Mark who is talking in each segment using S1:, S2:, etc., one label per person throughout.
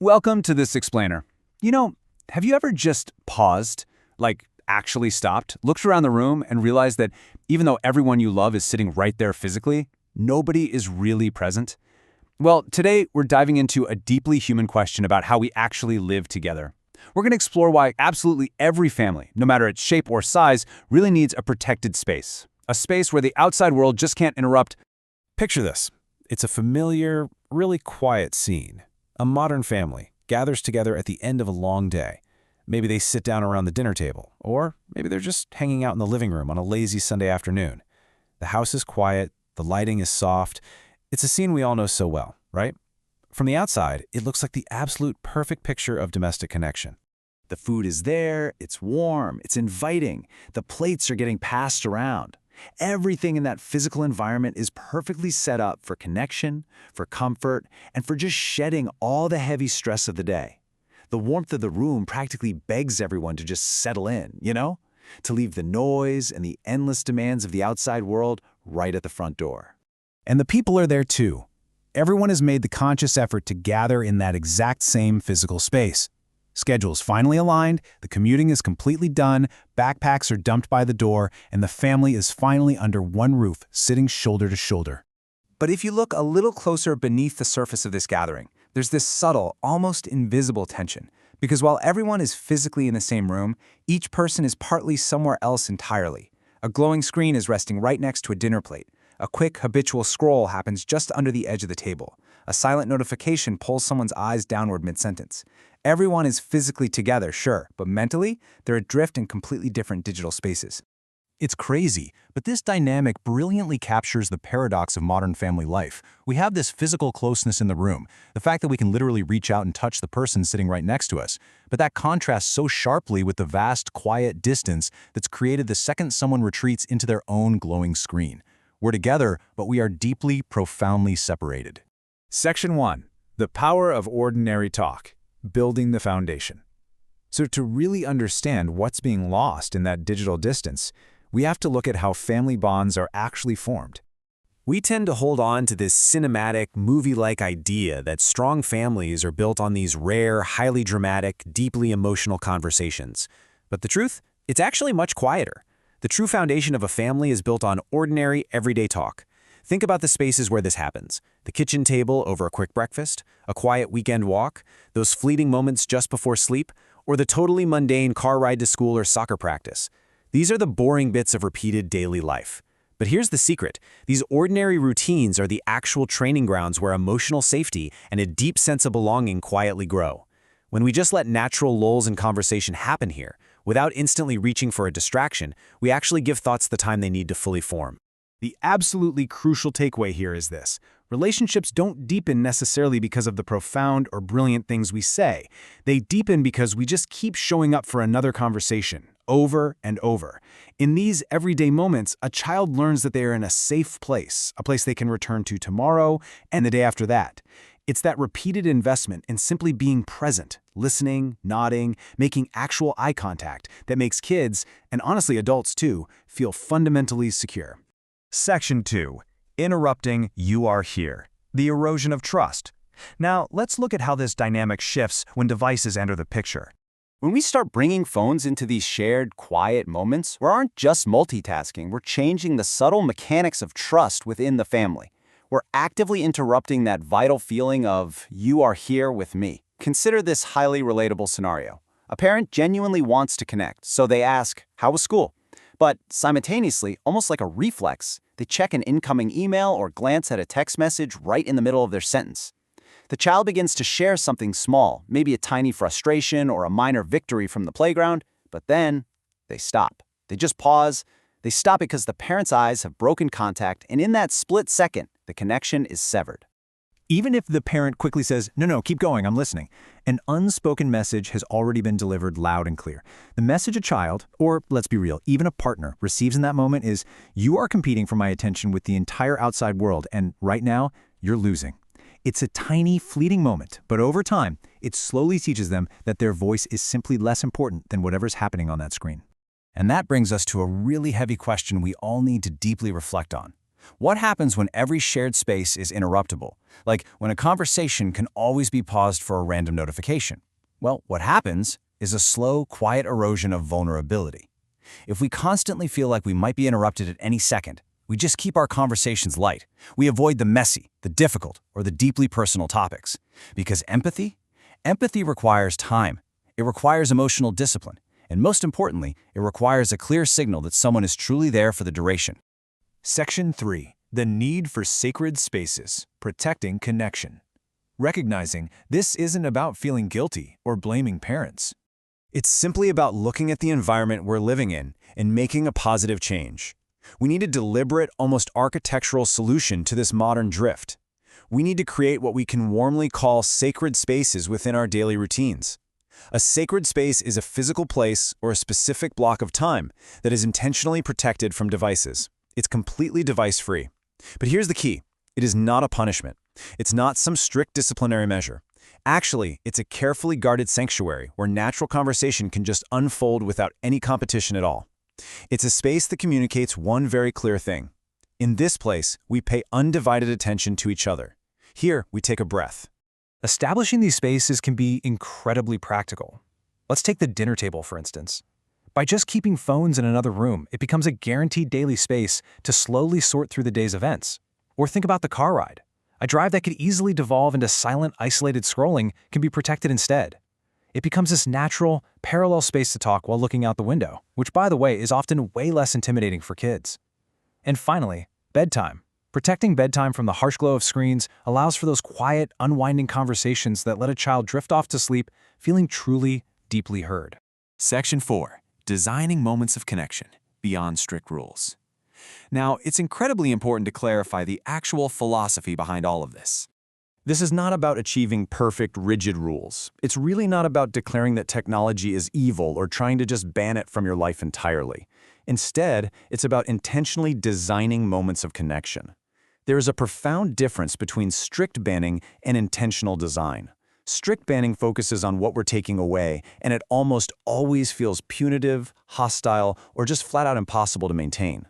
S1: Welcome to this explainer. Have you ever just paused, like actually stopped, looked around the room and realized that even though everyone you love is sitting right there physically, nobody is really present? Well, today we're diving into a deeply human question about how we actually live together. We're going to explore why absolutely every family, no matter its shape or size, really needs a protected space. A space where the outside world just can't interrupt.
S2: Picture this. It's a familiar, really quiet scene. A modern family gathers together at the end of a long day. Maybe they sit down around the dinner table, or maybe they're just hanging out in the living room on a lazy Sunday afternoon. The house is quiet, the lighting is soft. It's a scene we all know so well, right? From the outside, it looks like the absolute perfect picture of domestic connection.
S3: The food is there, it's warm, it's inviting. The plates are getting passed around. Everything in that physical environment is perfectly set up for connection, for comfort, and for just shedding all the heavy stress of the day. The warmth of the room practically begs everyone to just settle in, to leave the noise and the endless demands of the outside world right at the front door.
S2: And the people are there too. Everyone has made the conscious effort to gather in that exact same physical space. Schedules finally aligned, the commuting is completely done, backpacks are dumped by the door, and the family is finally under one roof, sitting shoulder to shoulder.
S1: But if you look a little closer beneath the surface of this gathering, there's this subtle, almost invisible tension. Because while everyone is physically in the same room, each person is partly somewhere else entirely. A glowing screen is resting right next to a dinner plate. A quick, habitual scroll happens just under the edge of the table. A silent notification pulls someone's eyes downward mid-sentence. Everyone is physically together, sure, but mentally, they're adrift in completely different digital spaces.
S2: It's crazy, but this dynamic brilliantly captures the paradox of modern family life. We have this physical closeness in the room, the fact that we can literally reach out and touch the person sitting right next to us. But that contrasts so sharply with the vast, quiet distance that's created the second someone retreats into their own glowing screen. We're together, but we are deeply, profoundly separated.
S4: Section 1. The Power of Ordinary Talk. Building the Foundation. So to really understand what's being lost in that digital distance, we have to look at how family bonds are actually formed.
S2: We tend to hold on to this cinematic, movie-like idea that strong families are built on these rare, highly dramatic, deeply emotional conversations. But the truth? It's actually much quieter. The true foundation of a family is built on ordinary, everyday talk. Think about the spaces where this happens. The kitchen table over a quick breakfast, a quiet weekend walk, those fleeting moments just before sleep, or the totally mundane car ride to school or soccer practice. These are the boring bits of repeated daily life. But here's the secret. These ordinary routines are the actual training grounds where emotional safety and a deep sense of belonging quietly grow. When we just let natural lulls in conversation happen here, without instantly reaching for a distraction, we actually give thoughts the time they need to fully form.
S4: The absolutely crucial takeaway here is this. Relationships don't deepen necessarily because of the profound or brilliant things we say. They deepen because we just keep showing up for another conversation, over and over. In these everyday moments, a child learns that they are in a safe place, a place they can return to tomorrow and the day after that. It's that repeated investment in simply being present, listening, nodding, making actual eye contact that makes kids, and honestly adults too, feel fundamentally secure.
S5: Section 2. Interrupting "You are here." The erosion of trust. Now, let's look at how this dynamic shifts when devices enter the picture.
S3: When we start bringing phones into these shared, quiet moments, we aren't just multitasking, we're changing the subtle mechanics of trust within the family. We're actively interrupting that vital feeling of, you are here with me. Consider this highly relatable scenario. A parent genuinely wants to connect, so they ask, how was school? But simultaneously, almost like a reflex, they check an incoming email or glance at a text message right in the middle of their sentence. The child begins to share something small, maybe a tiny frustration or a minor victory from the playground, but then they stop. They just pause. They stop because the parent's eyes have broken contact, and in that split second, the connection is severed.
S5: Even if the parent quickly says, no, keep going, I'm listening, an unspoken message has already been delivered loud and clear. The message a child, or let's be real, even a partner, receives in that moment is, you are competing for my attention with the entire outside world, and right now, you're losing. It's a tiny, fleeting moment, but over time, it slowly teaches them that their voice is simply less important than whatever's happening on that screen.
S2: And that brings us to a really heavy question we all need to deeply reflect on.
S3: What happens when every shared space is interruptible? Like when a conversation can always be paused for a random notification? Well, what happens is a slow, quiet erosion of vulnerability. If we constantly feel like we might be interrupted at any second, we just keep our conversations light. We avoid the messy, the difficult, or the deeply personal topics. Because empathy requires time. It requires emotional discipline. And most importantly, it requires a clear signal that someone is truly there for the duration.
S5: Section 3. The need for sacred spaces, protecting connection. Recognizing this isn't about feeling guilty or blaming parents.
S2: It's simply about looking at the environment we're living in and making a positive change. We need a deliberate, almost architectural solution to this modern drift. We need to create what we can warmly call sacred spaces within our daily routines. A sacred space is a physical place or a specific block of time that is intentionally protected from devices. It's completely device-free. But here's the key. It is not a punishment. It's not some strict disciplinary measure. Actually, it's a carefully guarded sanctuary where natural conversation can just unfold without any competition at all. It's a space that communicates one very clear thing. In this place, we pay undivided attention to each other. Here, we take a breath.
S1: Establishing these spaces can be incredibly practical. Let's take the dinner table, for instance. By just keeping phones in another room, it becomes a guaranteed daily space to slowly sort through the day's events. Or think about the car ride. A drive that could easily devolve into silent, isolated scrolling can be protected instead. It becomes this natural, parallel space to talk while looking out the window, which, by the way, is often way less intimidating for kids. And finally, bedtime. Protecting bedtime from the harsh glow of screens allows for those quiet, unwinding conversations that let a child drift off to sleep feeling truly, deeply heard.
S4: Section 4. Designing moments of connection, beyond strict rules. Now, it's incredibly important to clarify the actual philosophy behind all of this.
S5: This is not about achieving perfect, rigid rules. It's really not about declaring that technology is evil or trying to just ban it from your life entirely. Instead, it's about intentionally designing moments of connection. There is a profound difference between strict banning and intentional design. Strict banning focuses on what we're taking away, and it almost always feels punitive, hostile, or just flat out impossible to maintain.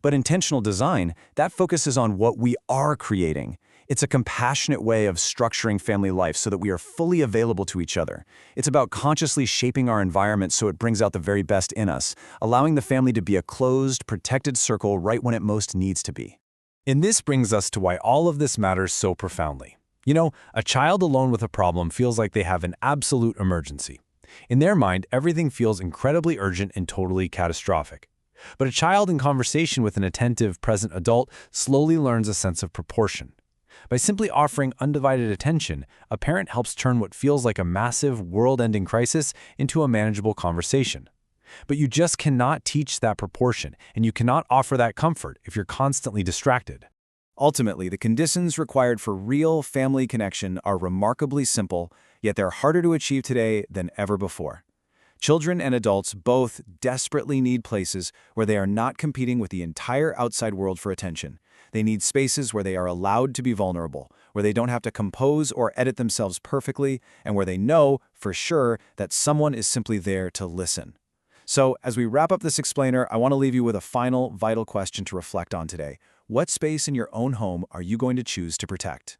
S5: But intentional design, that focuses on what we are creating. It's a compassionate way of structuring family life so that we are fully available to each other. It's about consciously shaping our environment so it brings out the very best in us, allowing the family to be a closed, protected circle right when it most needs to be.
S1: And this brings us to why all of this matters so profoundly. You know, a child alone with a problem feels like they have an absolute emergency. In their mind, everything feels incredibly urgent and totally catastrophic. But a child in conversation with an attentive, present adult slowly learns a sense of proportion. By simply offering undivided attention, a parent helps turn what feels like a massive, world-ending crisis into a manageable conversation. But you just cannot teach that proportion, and you cannot offer that comfort if you're constantly distracted.
S3: Ultimately, the conditions required for real family connection are remarkably simple, yet they're harder to achieve today than ever before. Children and adults both desperately need places where they are not competing with the entire outside world for attention. They need spaces where they are allowed to be vulnerable, where they don't have to compose or edit themselves perfectly, and where they know, for sure, that someone is simply there to listen. So, as we wrap up this explainer, I want to leave you with a final, vital question to reflect on today. What space in your own home are you going to choose to protect?